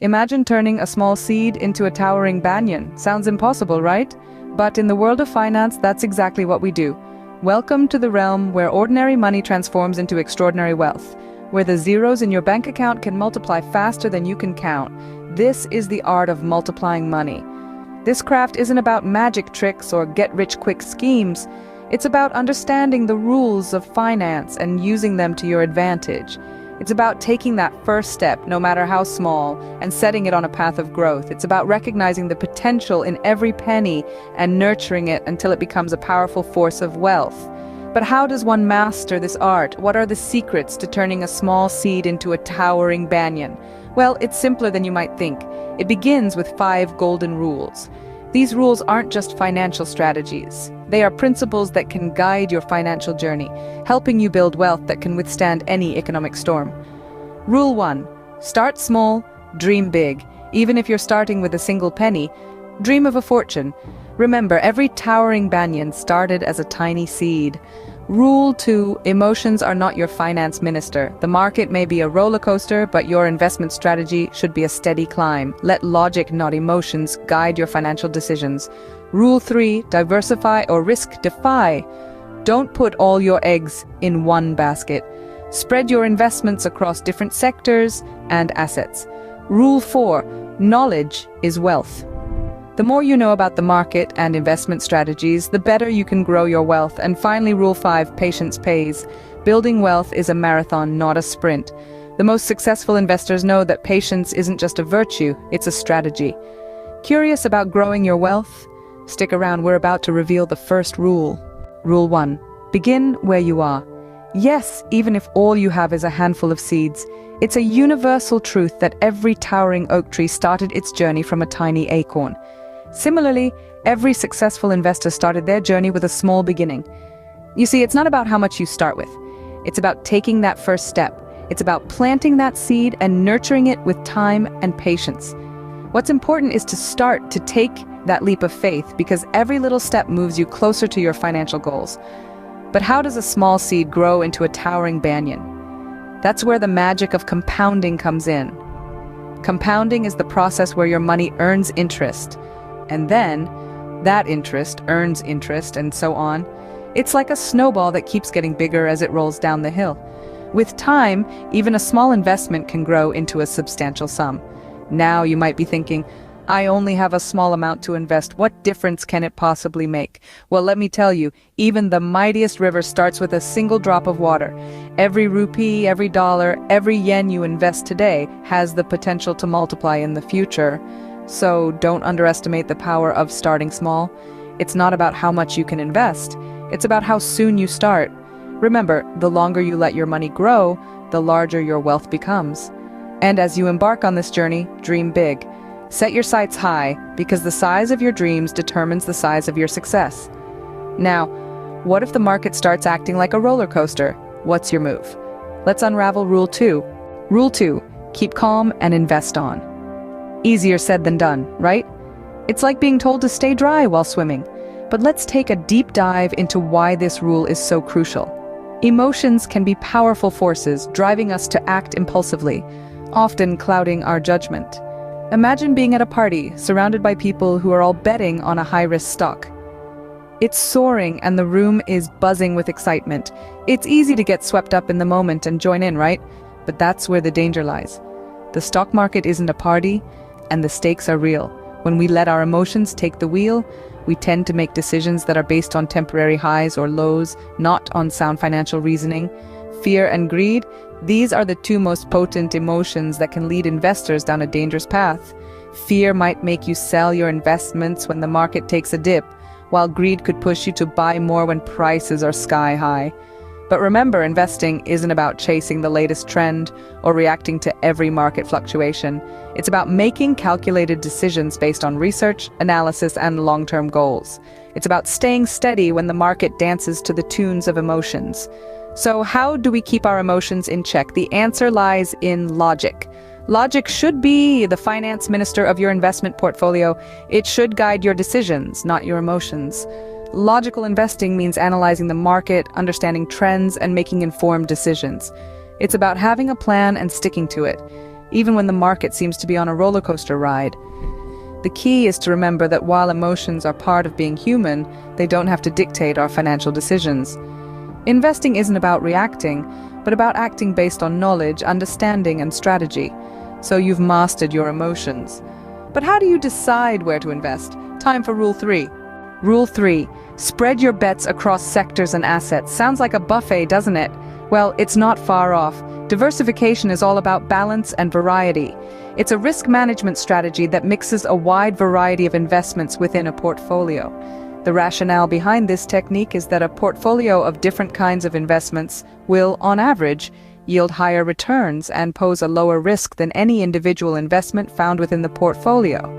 Imagine turning a small seed into a towering banyan. Sounds impossible, right? But in the world of finance, that's exactly what we do. Welcome to the realm where ordinary money transforms into extraordinary wealth, where the zeros in your bank account can multiply faster than you can count. This is the art of multiplying money. This craft isn't about magic tricks or get-rich-quick schemes. It's about understanding the rules of finance and using them to your advantage. It's about taking that first step, no matter how small, and setting it on a path of growth. It's about recognizing the potential in every penny and nurturing it until it becomes a powerful force of wealth. But how does one master this art? What are the secrets to turning a small seed into a towering banyan? Well, it's simpler than you might think. It begins with 5 golden rules. These rules aren't just financial strategies. They are principles that can guide your financial journey, helping you build wealth that can withstand any economic storm. Rule 1. Start small, dream big. Even if you're starting with a single penny, dream of a fortune. Remember, every towering banyan started as a tiny seed. Rule 2. Emotions are not your finance minister. The market may be a roller coaster, but your investment strategy should be a steady climb. Let logic, not emotions, guide your financial decisions. Rule 3. Diversify or risk defy. Don't put all your eggs in one basket. Spread your investments across different sectors and assets. Rule 4. Knowledge is wealth. The more you know about the market and investment strategies, the better you can grow your wealth. And finally, Rule 5, patience pays. Building wealth is a marathon, not a sprint. The most successful investors know that patience isn't just a virtue, it's a strategy. Curious about growing your wealth? Stick around, we're about to reveal the first rule. Rule 1. Begin where you are. Yes, even if all you have is a handful of seeds. It's a universal truth that every towering oak tree started its journey from a tiny acorn. Similarly, every successful investor started their journey with a small beginning. You see, it's not about how much you start with. It's about taking that first step. It's about planting that seed and nurturing it with time and patience. What's important is to start to take that leap of faith, because every little step moves you closer to your financial goals. But how does a small seed grow into a towering banyan? That's where the magic of compounding comes in. Compounding is the process where your money earns interest. And then, that interest earns interest, and so on. It's like a snowball that keeps getting bigger as it rolls down the hill. With time, even a small investment can grow into a substantial sum. Now you might be thinking, I only have a small amount to invest. What difference can it possibly make? Well, let me tell you, even the mightiest river starts with a single drop of water. Every rupee, every dollar, every yen you invest today has the potential to multiply in the future. So don't underestimate the power of starting small. It's not about how much you can invest. It's about how soon you start. Remember, the longer you let your money grow, the larger your wealth becomes. And as you embark on this journey, dream big. Set your sights high, because the size of your dreams determines the size of your success. Now, what if the market starts acting like a roller coaster? What's your move? Let's unravel Rule 2. Rule 2. Keep calm and invest on. Easier said than done, right? It's like being told to stay dry while swimming. But let's take a deep dive into why this rule is so crucial. Emotions can be powerful forces, driving us to act impulsively, often clouding our judgment. Imagine being at a party, surrounded by people who are all betting on a high-risk stock. It's soaring and the room is buzzing with excitement. It's easy to get swept up in the moment and join in, right? But that's where the danger lies. The stock market isn't a party, and the stakes are real. When we let our emotions take the wheel, we tend to make decisions that are based on temporary highs or lows, not on sound financial reasoning. Fear and greed, these are the 2 most potent emotions that can lead investors down a dangerous path. Fear might make you sell your investments when the market takes a dip, while greed could push you to buy more when prices are sky high. But remember, investing isn't about chasing the latest trend or reacting to every market fluctuation. It's about making calculated decisions based on research, analysis, and long-term goals. It's about staying steady when the market dances to the tunes of emotions. So how do we keep our emotions in check? The answer lies in logic. Logic should be the finance minister of your investment portfolio. It should guide your decisions, not your emotions. Logical investing means analyzing the market, understanding trends, and making informed decisions. It's about having a plan and sticking to it. even when the market seems to be on a roller coaster ride. The key is to remember that while emotions are part of being human, they don't have to dictate our financial decisions. Investing isn't about reacting, but about acting based on knowledge, understanding, and strategy. So you've mastered your emotions. But how do you decide where to invest? Time for Rule 3. Rule 3. Spread your bets across sectors and assets. Sounds like a buffet, doesn't it? Well, it's not far off. Diversification is all about balance and variety. It's a risk management strategy that mixes a wide variety of investments within a portfolio. The rationale behind this technique is that a portfolio of different kinds of investments will, on average, yield higher returns and pose a lower risk than any individual investment found within the portfolio.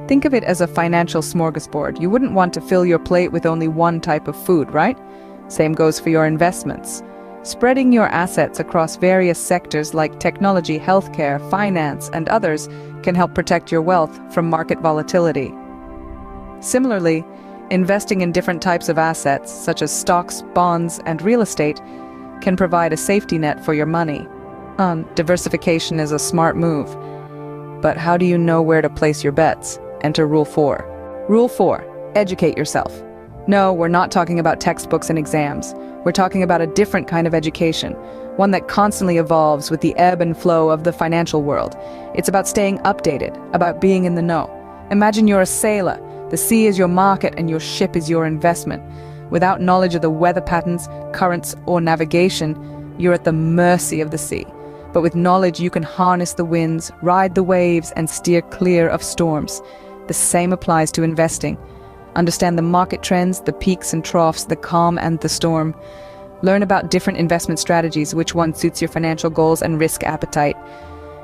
Think of it as a financial smorgasbord. You wouldn't want to fill your plate with only one type of food, right? Same goes for your investments. Spreading your assets across various sectors like technology, healthcare, finance, and others can help protect your wealth from market volatility. Similarly, investing in different types of assets, such as stocks, bonds, and real estate, can provide a safety net for your money. Diversification is a smart move. But how do you know where to place your bets? Enter Rule 4. Rule 4. Educate yourself. No, we're not talking about textbooks and exams. We're talking about a different kind of education, one that constantly evolves with the ebb and flow of the financial world. It's about staying updated, about being in the know. Imagine you're a sailor. The sea is your market and your ship is your investment. Without knowledge of the weather patterns, currents, or navigation, you're at the mercy of the sea. But with knowledge, you can harness the winds, ride the waves, and steer clear of storms. The same applies to investing. Understand the market trends, the peaks and troughs, the calm and the storm. Learn about different investment strategies, which one suits your financial goals and risk appetite.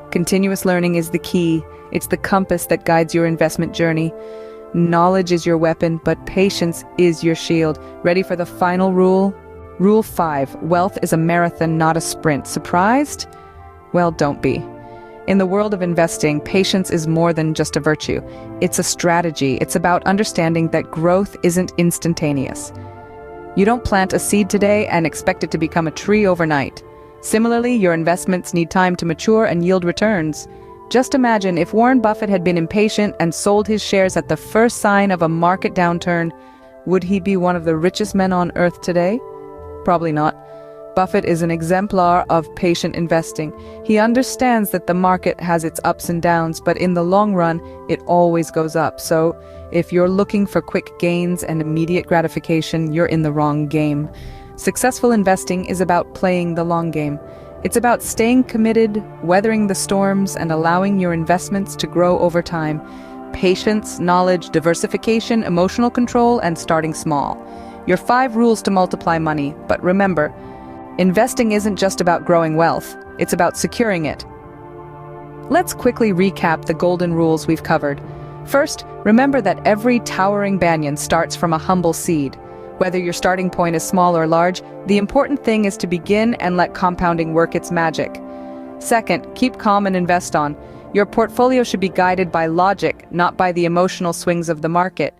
Continuous learning is the key. It's the compass that guides your investment journey. Knowledge is your weapon, but patience is your shield. Ready for the final rule? Rule 5. Wealth is a marathon, not a sprint. Surprised? Well, don't be. In the world of investing, patience is more than just a virtue. It's a strategy. It's about understanding that growth isn't instantaneous. You don't plant a seed today and expect it to become a tree overnight. Similarly, your investments need time to mature and yield returns. Just imagine if Warren Buffett had been impatient and sold his shares at the first sign of a market downturn, would he be one of the richest men on earth today? Probably not. Buffett is an exemplar of patient investing. He understands that the market has its ups and downs, but in the long run, it always goes up. So, if you're looking for quick gains and immediate gratification, you're in the wrong game. Successful investing is about playing the long game. It's about staying committed, weathering the storms, and allowing your investments to grow over time. Patience, knowledge, diversification, emotional control, and starting small. Your 5 rules to multiply money, but remember, investing isn't just about growing wealth, it's about securing it. Let's quickly recap the golden rules we've covered. First, remember that every towering banyan starts from a humble seed. Whether your starting point is small or large, the important thing is to begin and let compounding work its magic. Second, keep calm and invest on. Your portfolio should be guided by logic, not by the emotional swings of the market.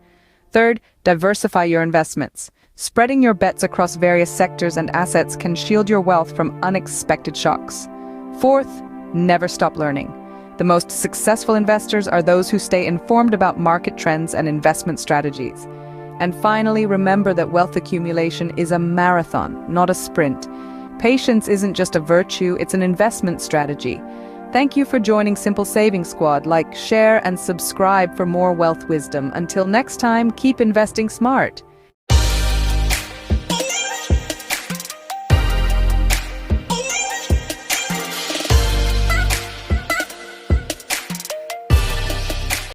Third, diversify your investments. Spreading your bets across various sectors and assets can shield your wealth from unexpected shocks. Fourth, never stop learning. The most successful investors are those who stay informed about market trends and investment strategies. And finally, remember that wealth accumulation is a marathon, not a sprint. Patience isn't just a virtue, it's an investment strategy. Thank you for joining Simple Saving Squad. Like, share, and subscribe for more wealth wisdom. Until next time, keep investing smart.